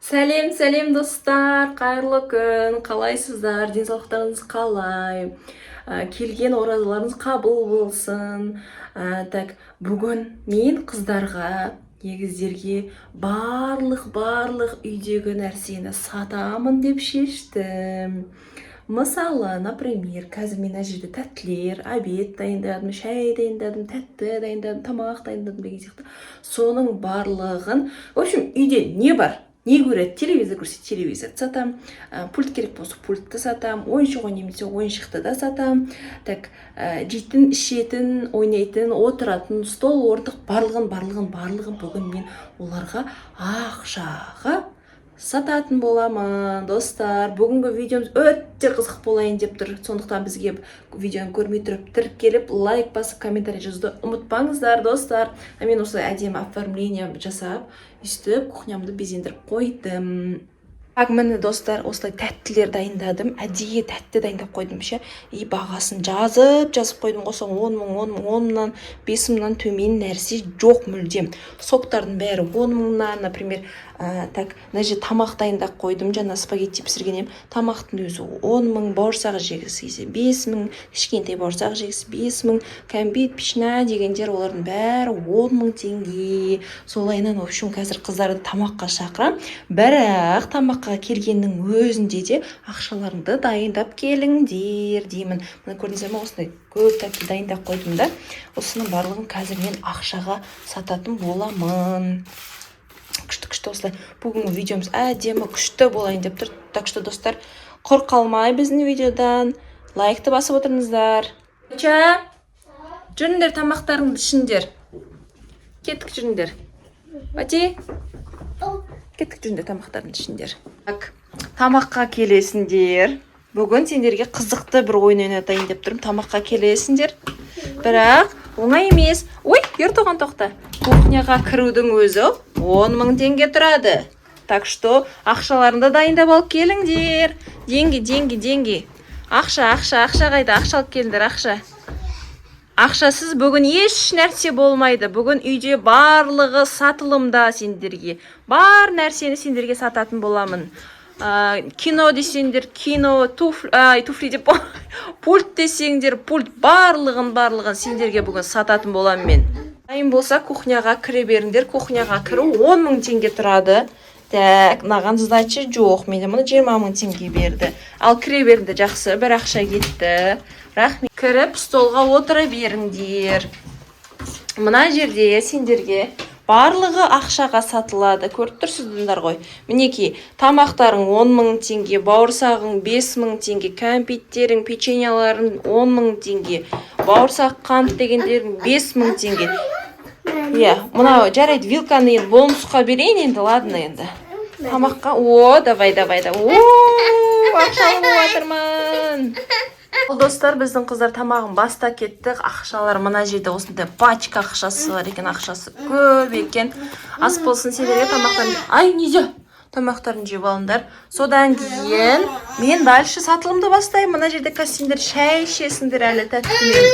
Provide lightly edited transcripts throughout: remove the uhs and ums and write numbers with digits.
Сәлем достар, қайырлы күн, қалайсыздар, денсаулықтарыңыз қалай? Келген оразаларыңыз қабыл болсын. Так, бүгін мен қыздарға, егіздерге барлық үйдегі нәрсені сатамын деп шештім. Мысалы, например, қазір мен мына жерде тәттілер, обед дайындадым, шай дайындадым, тәтті дайындадым, тамақ дайындадым деген сияқты. Соның барлығын, в общем, үйде не бар? Не көреді? Телевизор көрсе телевизорды сатам, пульт керек болса пультты сатам, ойыншық ойнаймын десе ойыншықты да сатам. Так, жейтін, ішетін, ойнайтын, отыратын, стол, орындық барлығын бүгін мен оларға ақшаға сататын боламын. Достар, бүгінгі видеомыз өте қызық болайын деп тұр. Сондықтан бізге видеоны көрмей тұрып тіркеліп, лайк басып, комментарий жазуды ұмытпаңыздар, достар. Мен осы әдемі оформление жасап, үстіп кухнямды безендіріп қойдым. Міне достар, осылай тәттілер дайындадым, әдейі тәтті дайындап қойдым ше. И бағасын жазып қойдым. Осы 10.000-10.000-10.000-нан 5.000-нан төмен нәрсе жоқ мүлдем. Соктардың бәрі 10.000-нан, например, так, мына жерде тамақ дайындап қойдым, жаңа спагетти пісірген ем. Тамақтың өзі 10.000, бауырсақ жегісі 5.000, кішкентай бауырсақ жегісі 5.000, кәмпит, пішна дегендер, олардың бәрі 10.000 теңге. Солайынан, в общем, қазір қыздарды тамаққа шақырам. Бірақ тамаққа келгеннің өзінде де ақшаларыңды дайындап келіңдер деймін. Мына көрдіңіздер ме, осындай көп тәтті дайындап қойдым да. Осының барлығын қазір мен ақшаға сататын боламын. Күшті осылай. Бүгінгі видеомыз әдемі күшті болайын деп тұр. Так что, достар, құр қалмай біздің видеодан лайкты басып отырыңыздар. Жүріңдер, тамақтарыңды ішіңдер. Кеттік жүріңдер. Бати? Кеттік жүріңдер, тамақтарыңды ішіңдер. Так, тамаққа келесіңдер. Бүгін сендерге қызықты бір ойын ойнатайын деп тұрмын. Тамаққа келесіңдер. Бірақ оңай емес. Ой, ертоған тоқта. Кухняға кірудің өзі 10.000 теңге тұрады. Так что, ақшаларыңды дайындап алып келіңдер. Деньги. Ақша қайда? Ақша алып келіңдер, ақша. Ақшасыз бүгін еш нәрсе болмайды. Бүгін үйде барлығы сатылымда сендерге. Бар нәрсені сендерге сататын боламын. Кино десеңдер, кино, туфли деп, пульт десеңдер, пульт, барлығын сендерге бүгін сататын боламын мен. Дайын болса, кухняға кіре беріңдер. Кухняға кіру 10.000 теңге тұрады. Так, маған сдача жоқ. Менде мұны 20.000 теңге берді. Ал кіре беріңдер, жақсы, бір ақша кетті. Рахмет. Кіріп, столға отыра беріңдер. Мына жерде сендерге барлығы ақшаға сатылады. Көріп тұрсыздар ғой. Мінеки, тамақтарың 10.000 теңге, бауырсағың 5.000 теңге, кәмпиттерің, печеньяларың 10.000 теңге, бауырсақ қант дегендерің 5.000 теңге. Мынау жарайды, вилканы енді бонусқа берейін енді, ладно енді. Тамаққа, давай. Ақша алып отырмын. Достар, біздің қыздар тамағын баста кеттік. Ақшалар мына жерде осындай пачка ақшасы бар екен, ақшасы көп екен. Ас болсын сендерге тамақтарын, неде? Тамақтарын жеп алыңдар. Содан кейін мен дальше сатылымды бастаймын. Мына жерде сендер шай ішесіңдер әлі тәттімен.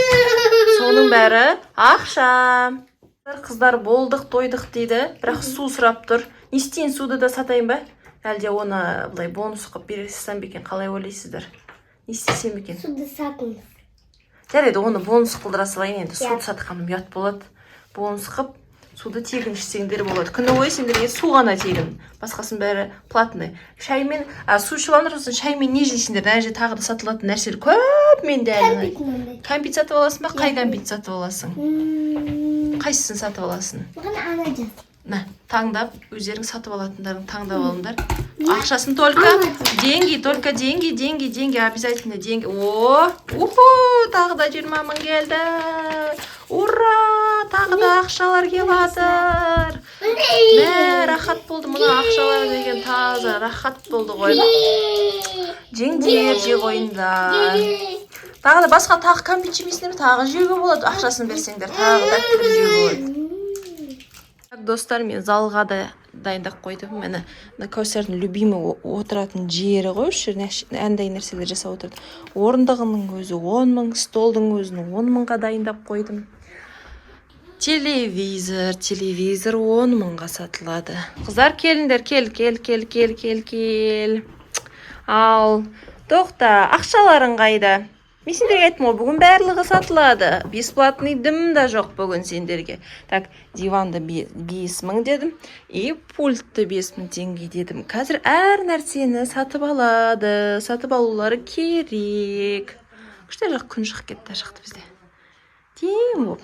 Соның бәрі ақша. Қыздар болдық, тойдық дейді, бірақ су сұрап тұр. Не істейін, суды да сатайын ба? Әлде оны бұлай бонус қып бересізден бекен, қалай ойлайсыздар? Не істесем екен? Суды сатыңыз. Жарайды, оны бонус қылдыра салайын енді. Суды сатқаным ұят болады. Бонус қып, суды тегін ішсеңдер болады. Күні бойы сендерге су ғана тегін. Басқасын бәрі платный. Шаймен, су ішіп алыңдар болсын, шаймен не жейсіңдер? Әже тағы да сатылатын нәрселер көп менде әлі. Кәмпит сатып аласың ба? Қай кәмпит сатып аласың? Қайсысын сатып аласың? Таңдап, өздерің сатып алатындарын таңдап алыңдар. Ақшасын только деньги, обязательно деньги. Тағы да 20.000 келді. Ура! Тағы да ақшалар келатыр. Рахат болды, мұна ақшалар деген таза рахат болды ғой. Жеңдер же қойындар. Тағы да басқа тағы кәмпит жемесіңдер, тағы жеуге болады. Ақшасын берсеңдер, тағы тәттілер жеуге болады. Достар, мен залға да дайындап қойдым. Мені Кәусәрдің любимый отыратын жері ғой, әндай нәрселер жасап отырды. Орындығының өзі 10.000, столдың өзін 10.000-ға дайындап қойдым. телевизор 10 мыңға сатылады. Қыздар, келіңдер, кел. Ал, тоқта, ақшаларың қайда? Мен сендерге айттым ғой, бүгін барлығы сатылады. Бесплатный дым да жоқ бүгін сендерге. Так, диванды 5.000 дедім. И пультты 5.000 теңге дедім. Қазір әр нәрсені сатып алады. Сатып алулары керек. Күшті жақ күн шығып кетті шықты бізде. Дем оп.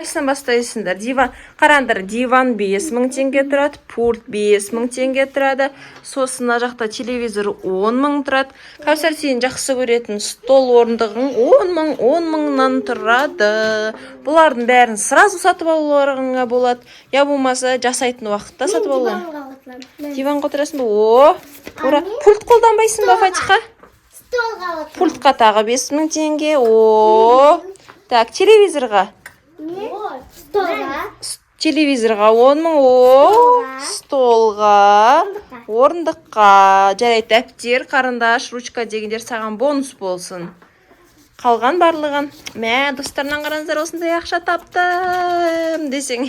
Қайсынан бастайсыңдар? Диван, қараңдар, диван 5.000 теңге тұрады, пульт 5.000 теңге тұрады, сосын жақта телевизор 10.000 тұрады. Кәусар, сен жақсы көретін стол орындығың 10.000-нан тұрады. Бұлардың бәрін сразу сатып алуларыңа болады. Я болмаса жасайтын уақытта сатып алулар. Диванға отырасың ба? О, пульт қолданбайсың ба, Фатиха? Пультқа тағы 5.000 теңге. О, так, телевизорға? Телевизорға 10.000, столға, орындыққа, жарайды, дәптер, қарындаш, ручка дегендер саған бонус болсын. Қалған барлығын. Мә, достарынан қараңыздар, осындай ақша таптым десең.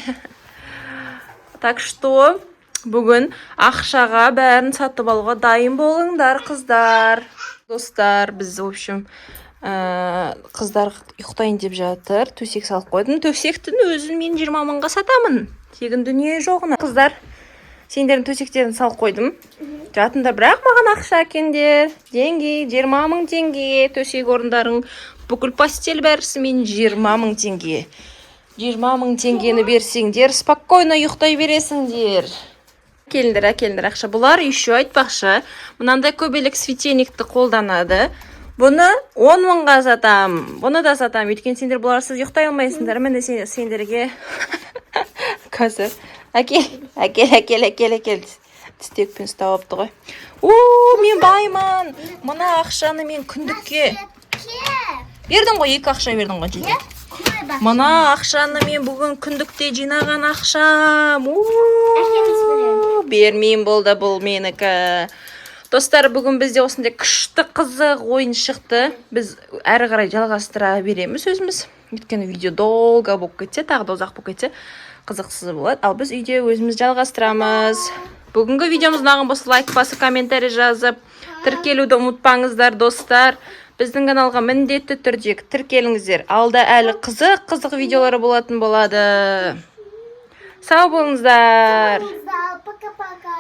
Так что, бүгін ақшаға бәрін сатып алуға дайын болыңдар, қыздар. Достар, біз, в общем, қыздар ұйықтайын деп жатыр. Төсек салып қойдым. Төсектің өзін мен 20 мыңға сатамын. Тегін дүние жоғына. Қыздар, сендердің төсектерін салып қойдым. Жатында, бірақ маған ақша әкендер. Денге 20 мың теңге. Төсек орындарың бүкіл постель бәрісі мен 20 мың теңге. 20 мың теңгені берсеңдер, спокойно ұйықтай бересіңдер. Әкеліндер ақша. Бұлар еще айтпақшы, мынандай көбелек светильникті қолданады. Бұны 10 мыңға сатам. Бұны да сатам. Өйткені сендер бұларсыз ұйықтай алмайсыңдар. Мен де сендерге қазір әкел. Тістекпен ұстап алыпты ғой. Мен байман. Мына ақшаны мен күндікке бердің ғой, 2 ақша бердің ғой жеке. Мына ақшаны мен бүгін күндікте жинаған ақшам. Бермеймін болды, бұл менікі. Достар, бүгін бізде осындай күшті қызық ойын шықты. Біз әрі қарай жалғастыра береміз өзіміз. Өйткені видео долго болып кетсе, тағы да ұзақ болып кетсе, қызықсыз болады. Ал біз үйде өзіміз жалғастырамыз. Бүгінгі видеомыз ұнаған болса, лайк басып, комментарий жазып, тіркелуді ұмытпаңыздар, достар. Біздің каналға міндетті түрде тіркеліңіздер. Алда әлі қызық видеолары болатын болады. Сау болыңыздар.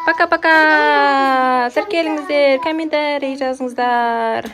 Пока-пока. Тіркеліңіздер, комментарий жазыңыздар.